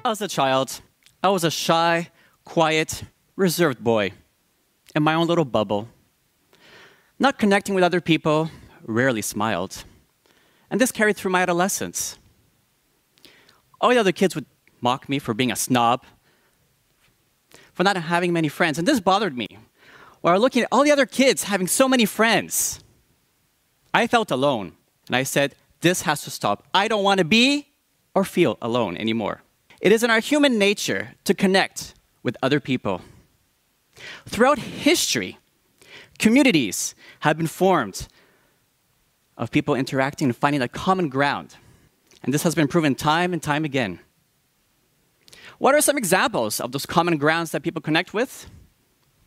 As a child, I was a shy, quiet, reserved boy in my own little bubble. Not connecting with other people, rarely smiled. And this carried through my adolescence. All the other kids would mock me for being a snob, for not having many friends. And this bothered me. While looking at all the other kids having so many friends, I felt alone. And I said, this has to stop. I don't want to be or feel alone anymore. It is in our human nature to connect with other people. Throughout history, communities have been formed of people interacting and finding a common ground. And this has been proven time and time again. What are some examples of those common grounds that people connect with,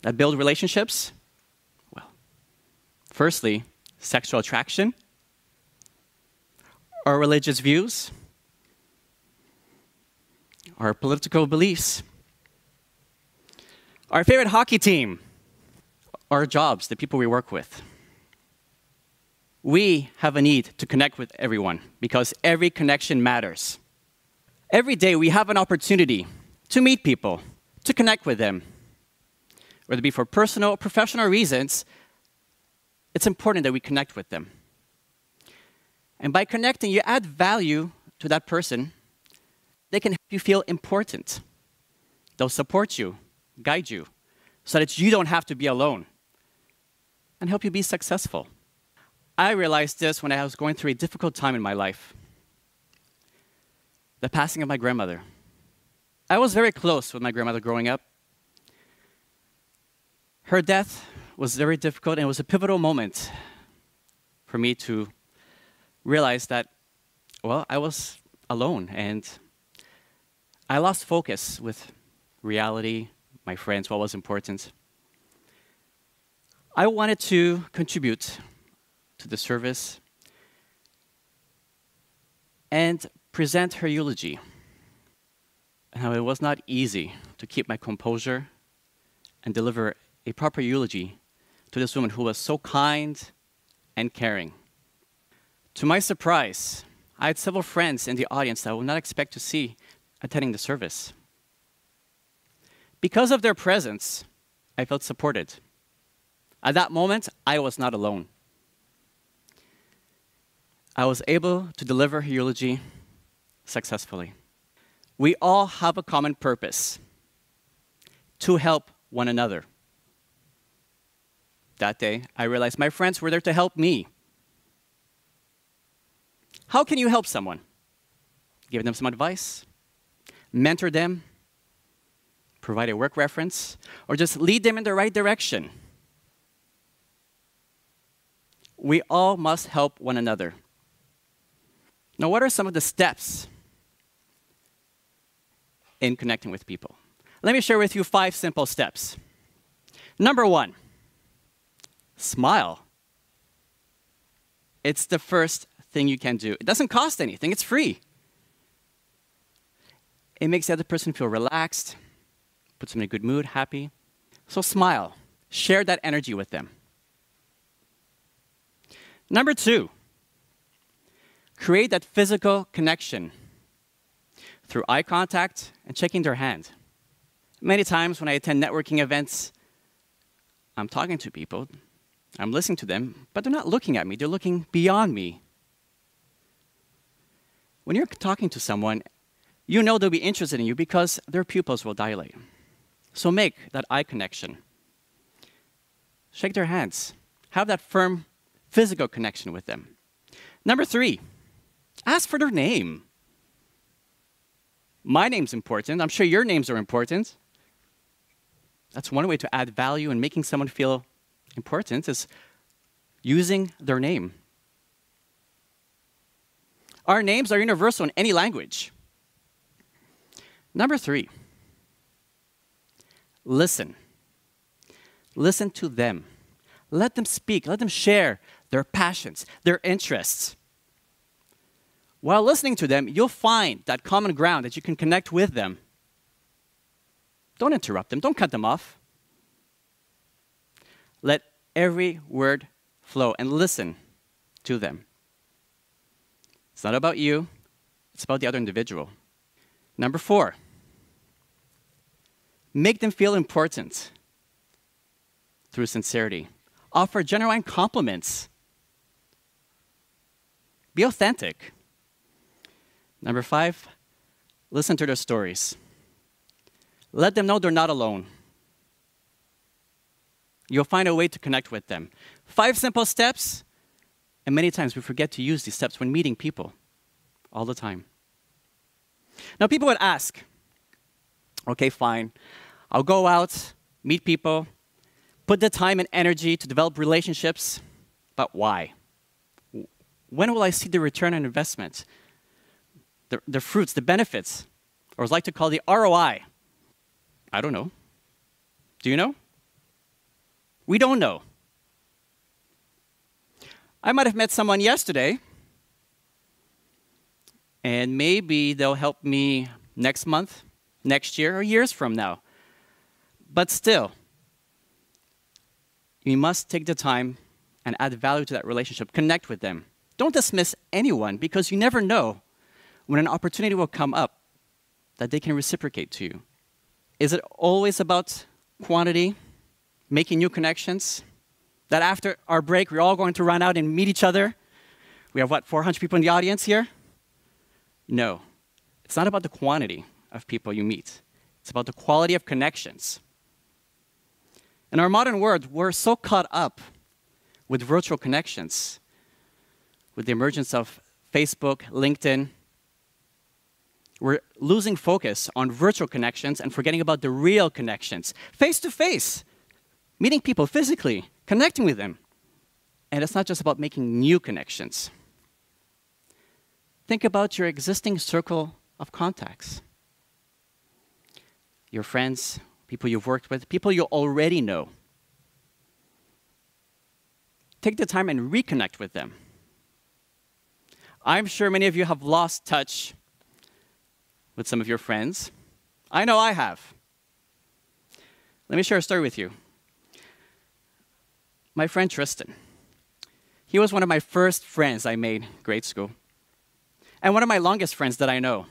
that build relationships? Well, firstly, sexual attraction, or religious views, our political beliefs, our favorite hockey team, our jobs, the people we work with. We have a need to connect with everyone because every connection matters. Every day we have an opportunity to meet people, to connect with them. Whether it be for personal or professional reasons, it's important that we connect with them. And by connecting, you add value to that person. They can help you feel important. They'll support you, guide you, so that you don't have to be alone, and help you be successful. I realized this when I was going through a difficult time in my life. The passing of my grandmother. I was very close with my grandmother growing up. Her death was very difficult, and it was a pivotal moment for me to realize that, well, I was alone, and I lost focus with reality, my friends, what was important. I wanted to contribute to the service and present her eulogy. And how it was not easy to keep my composure and deliver a proper eulogy to this woman who was so kind and caring. To my surprise, I had several friends in the audience that I would not expect to see attending the service. Because of their presence, I felt supported. At that moment, I was not alone. I was able to deliver her eulogy successfully. We all have a common purpose: to help one another. That day, I realized my friends were there to help me. How can you help someone? Give them some advice, mentor them, provide a work reference, or just lead them in the right direction. We all must help one another. Now, what are some of the steps in connecting with people? Let me share with you 5 simple steps. Number 1, smile. It's the first thing you can do. It doesn't cost anything, it's free. It makes the other person feel relaxed, puts them in a good mood, happy. So smile. Share that energy with them. Number 2, create that physical connection through eye contact and checking their hand. Many times when I attend networking events, I'm talking to people, I'm listening to them, but they're not looking at me, they're looking beyond me. When you're talking to someone, you know they'll be interested in you because their pupils will dilate. So make that eye connection. Shake their hands. Have that firm physical connection with them. Number 3, ask for their name. My name's important. I'm sure your names are important. That's one way to add value in making someone feel important, is using their name. Our names are universal in any language. Number 3, listen. Listen to them. Let them speak. Let them share their passions, their interests. While listening to them, you'll find that common ground that you can connect with them. Don't interrupt them. Don't cut them off. Let every word flow and listen to them. It's not about you. It's about the other individual. Number 4, Make them feel important through sincerity. Offer genuine compliments. Be authentic. Number 5, listen to their stories. Let them know they're not alone. You'll find a way to connect with them. 5 simple steps, and many times we forget to use these steps when meeting people all the time. Now, people would ask, okay, fine, I'll go out, meet people, put the time and energy to develop relationships, but why? When will I see the return on investment? The fruits, the benefits, or as I like to call the ROI? I don't know. Do you know? We don't know. I might have met someone yesterday, and maybe they'll help me next month, next year, or years from now. But still, you must take the time and add value to that relationship. Connect with them. Don't dismiss anyone, because you never know when an opportunity will come up that they can reciprocate to you. Is it always about quantity, making new connections? That after our break, we're all going to run out and meet each other? We have, 400 people in the audience here? No. It's not about the quantity of people you meet. It's about the quality of connections. In our modern world, we're so caught up with virtual connections, with the emergence of Facebook, LinkedIn. We're losing focus on virtual connections and forgetting about the real connections, face-to-face, meeting people physically, connecting with them. And it's not just about making new connections. Think about your existing circle of contacts. Your friends, people you've worked with, people you already know. Take the time and reconnect with them. I'm sure many of you have lost touch with some of your friends. I know I have. Let me share a story with you. My friend Tristan. He was one of my first friends I made in grade school, and one of my longest friends that I know.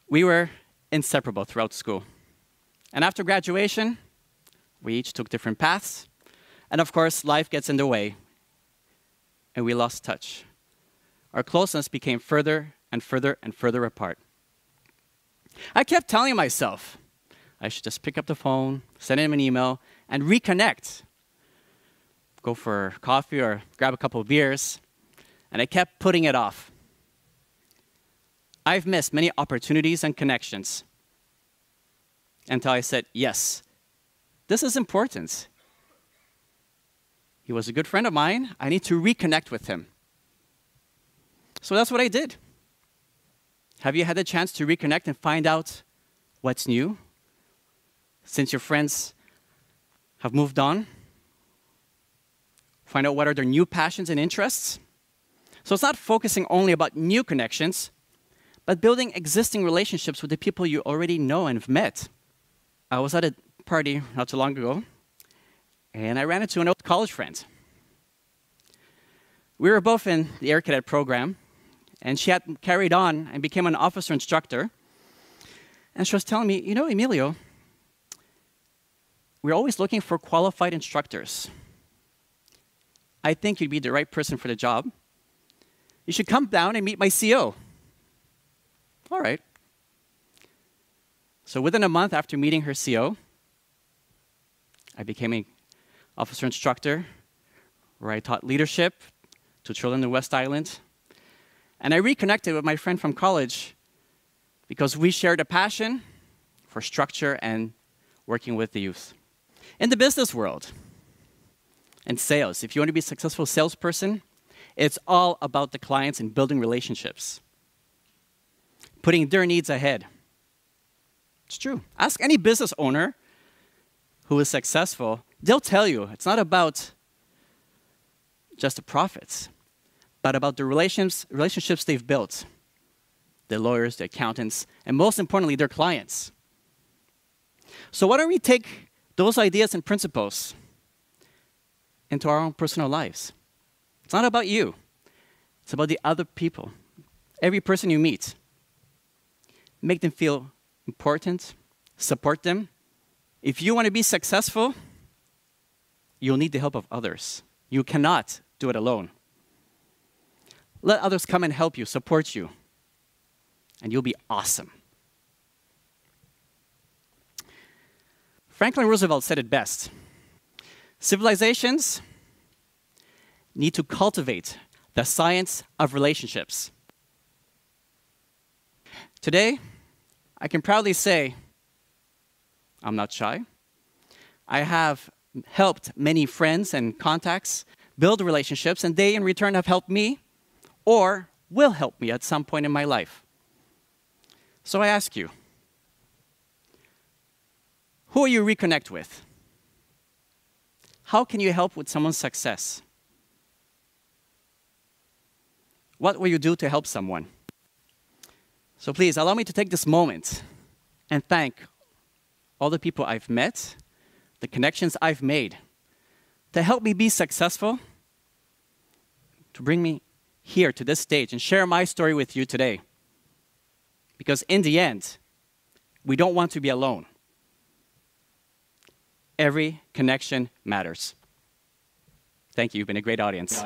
We were inseparable throughout school. And after graduation, we each took different paths. And of course, life gets in the way, and we lost touch. Our closeness became further and further and further apart. I kept telling myself I should just pick up the phone, send him an email, and reconnect. Go for coffee or grab a couple of beers. And I kept putting it off. I've missed many opportunities and connections until I said, yes, this is important. He was a good friend of mine. I need to reconnect with him. So that's what I did. Have you had the chance to reconnect and find out what's new since your friends have moved on? Find out what are their new passions and interests? So it's not focusing only about new connections, but building existing relationships with the people you already know and have met. I was at a party not too long ago, and I ran into an old college friend. We were both in the Air Cadet program, and she had carried on and became an officer instructor. And she was telling me, you know, Emilio, we're always looking for qualified instructors. I think you'd be the right person for the job. You should come down and meet my CO. All right. So within a month after meeting her CO, I became an officer instructor where I taught leadership to children in the West Island. And I reconnected with my friend from college because we shared a passion for structure and working with the youth. In the business world and sales, if you want to be a successful salesperson, it's all about the clients and building relationships, putting their needs ahead. It's true. Ask any business owner who is successful. They'll tell you it's not about just the profits, but about the relationships they've built, the lawyers, the accountants, and most importantly, their clients. So why don't we take those ideas and principles into our own personal lives? It's not about you. It's about the other people. Every person you meet. Make them feel important, support them. If you want to be successful, you'll need the help of others. You cannot do it alone. Let others come and help you, support you, and you'll be awesome. Franklin Roosevelt said it best. Civilizations need to cultivate the science of relationships. Today, I can proudly say I'm not shy. I have helped many friends and contacts build relationships, and they in return have helped me or will help me at some point in my life. So I ask you, who will you reconnect with? How can you help with someone's success? What will you do to help someone? So please, allow me to take this moment and thank all the people I've met, the connections I've made, to help me be successful, to bring me here to this stage and share my story with you today. Because in the end, we don't want to be alone. Every connection matters. Thank you. You've been a great audience.